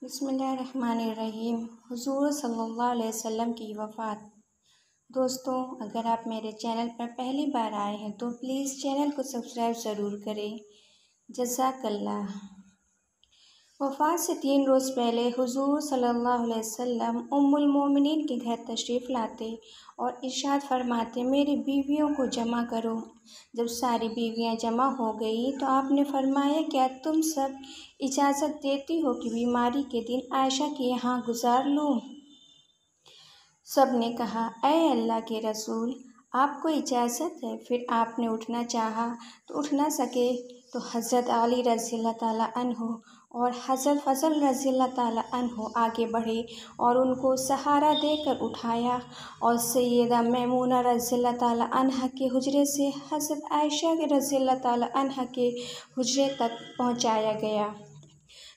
बिस्मिल्लाहिर्रहमानिर्रहीम। हुज़ूर सल्लल्लाहु अलैहि वसल्लम की वफ़ात। दोस्तों, अगर आप मेरे चैनल पर पहली बार आए हैं तो प्लीज़ चैनल को सब्सक्राइब ज़रूर करें। जज़ाकल्लाह। वफ़ात से 3 रोज़ पहले हुज़ूर सल्लल्लाहु अलैहि वसल्लम उम्मुल मोमिनीन के घर तशरीफ़ लाते और इरशाद फरमाते, मेरी बीवियों को जमा करो। जब सारी बीवियां जमा हो गई तो आपने फरमाया, क्या तुम सब इजाज़त देती हो कि बीमारी के दिन आयशा के यहाँ गुजार लूँ? सब ने कहा, ऐ अल्लाह के रसूल, आपको इजाज़त है। फिर आपने उठना चाहा तो उठ ना सके तो हज़रत अली रज़ियल्लाहु ताला अन्हु और हज़रत फ़ज़ल रज़ियल्लाहु ताला अन्हु आगे बढ़े और उनको सहारा देकर उठाया और सैयदा मैमूना रज़ियल्लाहु ताला अन्हा के हुजरे से हज़रत आयशा रज़ियल्लाहु ताला अन्हा के हुजरे तक पहुँचाया गया।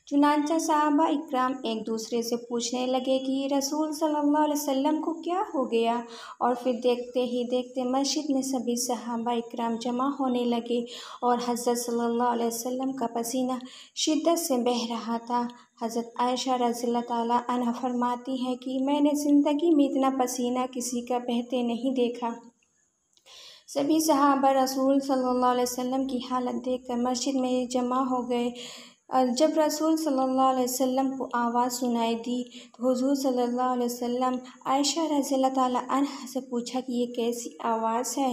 चुनांचा सहाबा इकराम एक दूसरे से पूछने लगे कि रसूल सल्लल्लाहु अलैहि वसल्लम को क्या हो गया। और फिर देखते ही देखते मस्जिद में सभी सहाबा इकराम जमा होने लगे और हज़रत सल्लल्लाहु अलैहि वसल्लम का पसीना शिद्दत से बह रहा था। हज़रत आयशा रज़ियल्लाहु ताला अन्हा फरमाती हैं कि मैंने ज़िंदगी में इतना पसीना किसी का बहते नहीं देखा। सभी सहाबा रसूल सल्लल्लाहु अलैहि वसल्लम की हालत देखकर मस्जिद में जमा हो गए। जब रसूल सल्लल्लाहु अलैहि वसल्लम को आवाज़ सुनाई दी तो हुज़ूर सल्लल्लाहु अलैहि वसल्लम आयशा रज़ियल्लाहु ताला अन्हा से पूछा कि ये कैसी आवाज़ है।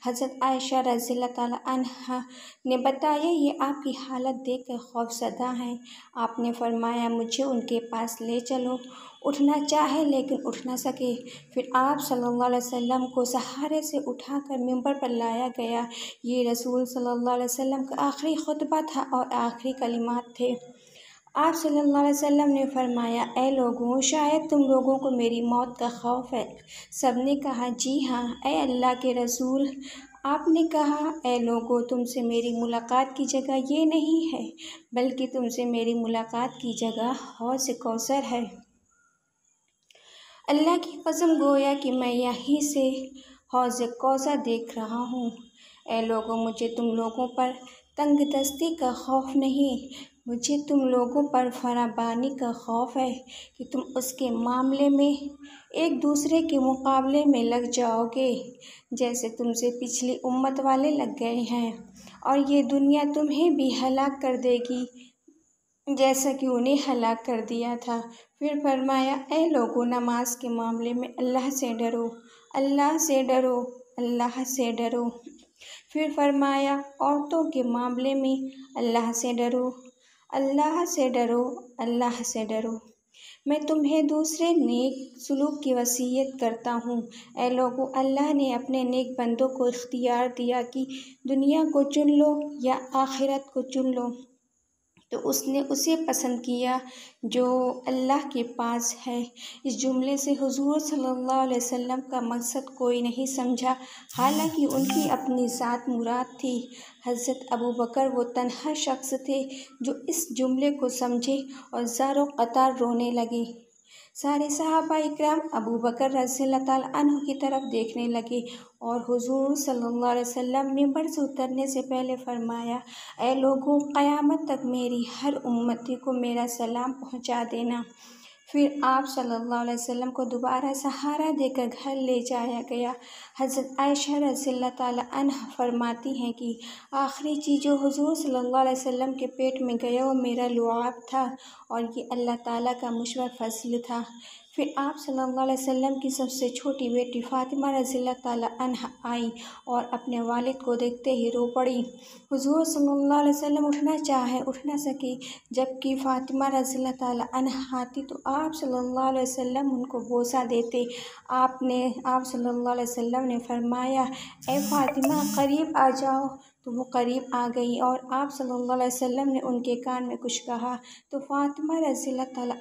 हज़रत आयशा रज़ियल्लाहु ताला अन्हा ने बताया, ये आपकी हालत देखकर खौफज़दा हैं। आपने फरमाया, मुझे उनके पास ले चलो। उठना चाहे लेकिन उठ ना सके। फिर आप सल्लल्लाहु अलैहि वसल्लम को सहारे से उठाकर मिंबर पर लाया गया। ये रसूल सल्लल्लाहु अलैहि वसल्लम का आखिरी खुतबा था और आखिरी कलिमात थे। आप सल्लल्लाहु अलैहि वसल्लम ने फरमाया, ऐ लोगों, शायद तुम लोगों को मेरी मौत का खौफ है। सब ने कहा, जी हाँ, ऐ अल्लाह के रसूल। आपने कहा, ऐ लोगों, तुमसे मेरी मुलाकात की जगह ये नहीं है, बल्कि तुमसे मेरी मुलाकात की जगह हौज़ कौसर है। अल्लाह की कसम, गोया कि मैं यहीं से हौज़ कौसर देख रहा हूँ। ऐ लोगों, मुझे तुम लोगों पर तंगदस्ती का खौफ नहीं, मुझे तुम लोगों पर फराबानी का खौफ है कि तुम उसके मामले में एक दूसरे के मुकाबले में लग जाओगे, जैसे तुमसे पिछली उम्मत वाले लग गए हैं, और ये दुनिया तुम्हें भी हलाक कर देगी जैसा कि उन्हें हलाक कर दिया था। फिर फरमाया, ऐ लोगों, नमाज के मामले में अल्लाह से डरो, अल्लाह से डरो, अल्लाह से डरो। फिर फरमाया, औरतों के मामले में अल्लाह से डरो, अल्लाह से डरो, अल्लाह से डरो। मैं तुम्हें दूसरे नेक सुलूक की वसीयत करता हूँ। ऐ लोगों, अल्लाह ने अपने नेक बंदों को इख्तियार दिया कि दुनिया को चुन लो या आखिरत को चुन लो, तो उसने उसे पसंद किया जो अल्लाह के पास है। इस जुमले से हुज़ूर सल्लल्लाहु अलैहि वसल्लम का मकसद कोई नहीं समझा, हालांकि उनकी अपनी ज़ात मुराद थी। हज़रत अबू बकर वो तन्हा शख्स थे जो इस जुमले को समझे और ज़ारो क़तार रोने लगे। सारे सहाबा इकराम अबू बकर रज़ियल्लाहु ताला अन्हु की तरफ देखने लगे और हुज़ूर सल्लल्लाहु अलैहि वसल्लम मिंबर से उतरने से पहले फरमाया, ऐ लोगों, क़यामत तक मेरी हर उम्मती को मेरा सलाम पहुँचा देना। फिर आप सल्लल्लाहु अलैहि वसल्लम को दोबारा सहारा देकर घर ले जाया गया। हज़रत आयशा रज़ियल्लाहु ताला अन्हा फरमाती हैं कि आखिरी चीज़ जो हुज़ूर सल्लल्लाहु अलैहि वसल्लम के पेट में गया वो मेरा लुआब था और ये अल्लाह ताला का मुझ पर फ़ज़ल था। फिर आप सल्लल्लाहु अलैहि वसल्लम की सबसे छोटी बेटी फ़ातिमा रज़ियल्लाहु ताला अन्हा आई और अपने वालिद को देखते ही रो पड़ी। हुज़ूर सल्लल्लाहु अलैहि वसल्लम उठना चाहे, उठ ना सके। जबकि फ़ातिमा रज़ियल्लाहु ताला अन्हा आती तो आप सल्लल्लाहु अलैहि वसल्लम उनको बोसा देते। आप सल्लल्लाहु अलैहि वसल्लम ने फरमाया, ए फ़ातिमा, करीब आ जाओ। तो वो करीब आ गई और आप सल्लल्लाहु अलैहि वसल्लम ने उनके कान में कुछ कहा तो फ़ातिमा रज़ियल्लाहु ताला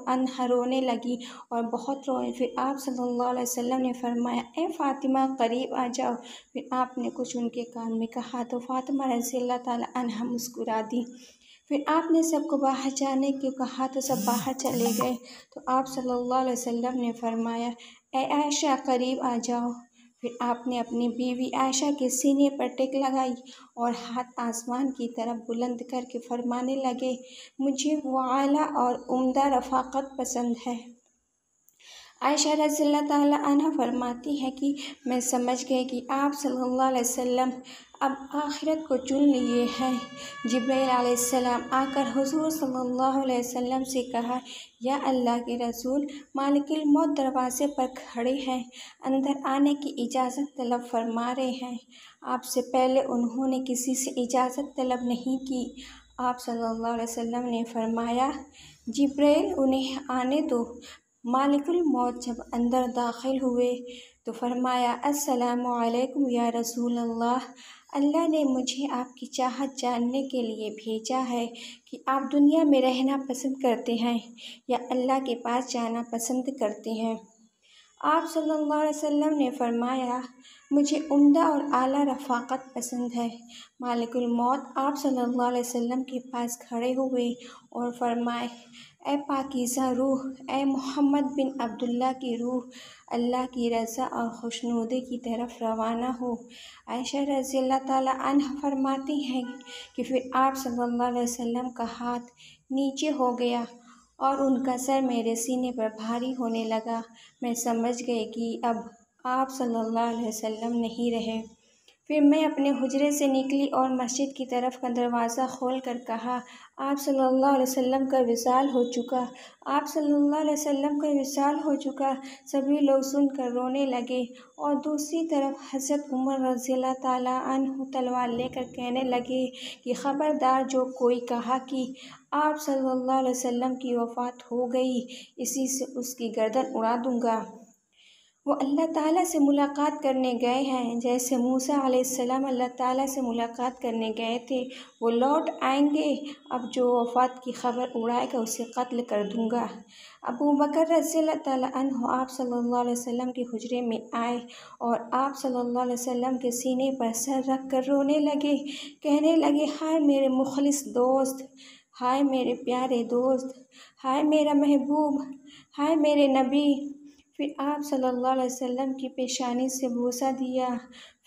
अन्हा रोने लगी और बहुत रोए। फिर आप सल्लल्लाहु अलैहि वसल्लम ने फरमाया, ए फ़ातिमा, करीब आ जाओ। फिर आपने कुछ उनके कान में कहा तो फ़ातिमा रज़ियल्लाहु ताला अन्हा मुस्कुरा दी। फिर आपने सबको बाहर जाने को कहा तो सब बाहर चले गए। तो आप सल्लल्लाहु अलैहि वसल्लम ने फरमाया, ए आयशा, करीब आ जाओ। फिर आपने अपनी बीवी आयशा के सीने पर टिक लगाई और हाथ आसमान की तरफ बुलंद करके फरमाने लगे, मुझे वो आला और उम्दा रफ़ाक़त पसंद है। आयशा रज़ियल्लाहु ताला अन्हा फरमाती हैं कि मैं समझ गई कि आप सल्लल्लाहु अलैहि वसल्लम अब आखिरत को चुन लिए हैं। जिब्राइल अलैहिस्सलाम आकर हुज़ूर सल्लल्लाहु अलैहि वसल्लम से कहा, या अल्लाह के रसूल, मालिकुल मौत दरवाज़े पर खड़े हैं, अंदर आने की इजाज़त तलब फरमा रहे हैं। आपसे पहले उन्होंने किसी से इजाज़त तलब नहीं की। आप सल्लल्लाहु अलैहि वसल्लम ने फरमाया, जिब्राइल उन्हें आने दो। मालिकुल मौत जब अंदर दाखिल हुए तो फरमाया, अस्सलामु अलैकुम या रसूल अल्लाह, अल्लाह ने मुझे आपकी चाहत जानने के लिए भेजा है कि आप दुनिया में रहना पसंद करते हैं या अल्लाह के पास जाना पसंद करते हैं। आप सल्लल्लाहु अलैहि वसल्लम ने फरमाया, मुझे उम्दा और आला रफ़ाक़त पसंद है। मालिकुल मौत आप सल्लल्लाहु अलैहि वसल्लम के पास खड़े हुए और फरमाए, ए पाकीज़ा रूह, ए मोहम्मद बिन अब्दुल्ला की रूह, अल्लाह की रज़ा और खुशनुदी की तरफ रवाना हो। आयशा रज़ियल्लाहु ताला अन्हा फरमाती हैं कि फिर आप सल्लल्लाहु अलैहि वसल्लम का हाथ नीचे हो गया और उनका सर मेरे सीने पर भारी होने लगा। मैं समझ गई कि अब आप सल्लल्लाहु अलैहि वसल्लम नहीं रहे। फिर मैं अपने हुजरे से निकली और मस्जिद की तरफ का दरवाज़ा खोल कर कहा, आप सल्लल्लाहु अलैहि वसल्लम का विसाल हो चुका, आप सल्लल्लाहु अलैहि वसल्लम का विसाल हो चुका। सभी लोग सुनकर रोने लगे और दूसरी तरफ हज़रत उमर रज़ियल्लाहु ताला अन्हु तलवार लेकर कहने लगे कि ख़बरदार, जो कोई कहा कि आप सल्लल्लाहु अलैहि वसल्लम की वफ़ात हो गई, इसी से उसकी गर्दन उड़ा दूँगा। वो अल्लाह ताला से मुलाकात करने गए हैं, जैसे मूसा अलैहिस्सलाम अल्लाह ताला से मुलाकात करने गए थे, वो लौट आएंगे। अब जो वफ़ात की ख़बर उड़ाएगा उसे कत्ल कर दूँगा। अबू बकर रज़ियल्लाहु ताला अन्हु आप सल्लल्लाहु अलैहि वसल्लम के हुजरे में आए और आप सल्लल्लाहु अलैहि वसल्लम के सीने पर सर रख कर रोने लगे, कहने लगे, हाय मेरे मुखलिस दोस्त, हाय मेरे प्यारे दोस्त, हाय मेरा महबूब, हाय मेरे नबी। फिर आप सल्लल्लाहु अलैहि वसल्लम की पेशानी से बोसा दिया।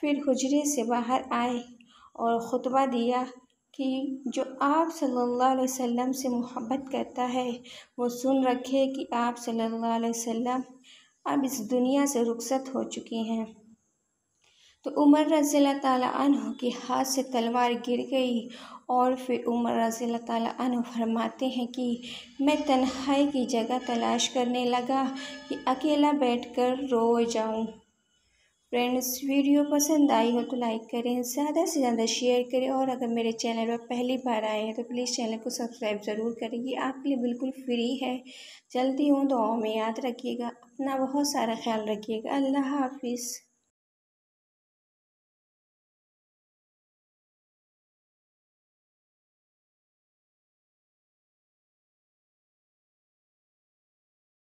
फिर हुजरे से बाहर आए और ख़ुतबा दिया कि जो आप सल्लल्लाहु अलैहि वसल्लम से मोहब्बत करता है वो सुन रखे कि आप सल्लल्लाहु अलैहि वसल्लम अब इस दुनिया से रुखसत हो चुके हैं। तो उमर रज़ियल्लाहु ताला अन्हु के हाथ से तलवार गिर गई और फिर उमर रज़ियल्लाहु ताला अन्हु फरमाते हैं कि मैं तन्हाई की जगह तलाश करने लगा कि अकेला बैठकर रो जाऊं। फ्रेंड्स, वीडियो पसंद आई हो तो लाइक करें, ज़्यादा से ज़्यादा शेयर करें और अगर मेरे चैनल पर पहली बार आए हैं तो प्लीज़ चैनल को सब्सक्राइब ज़रूर करें। ये आपके लिए बिल्कुल फ्री है। जल्दी हूँ, दुआओं में याद रखिएगा, अपना बहुत सारा ख्याल रखिएगा। अल्लाह हाफिज़।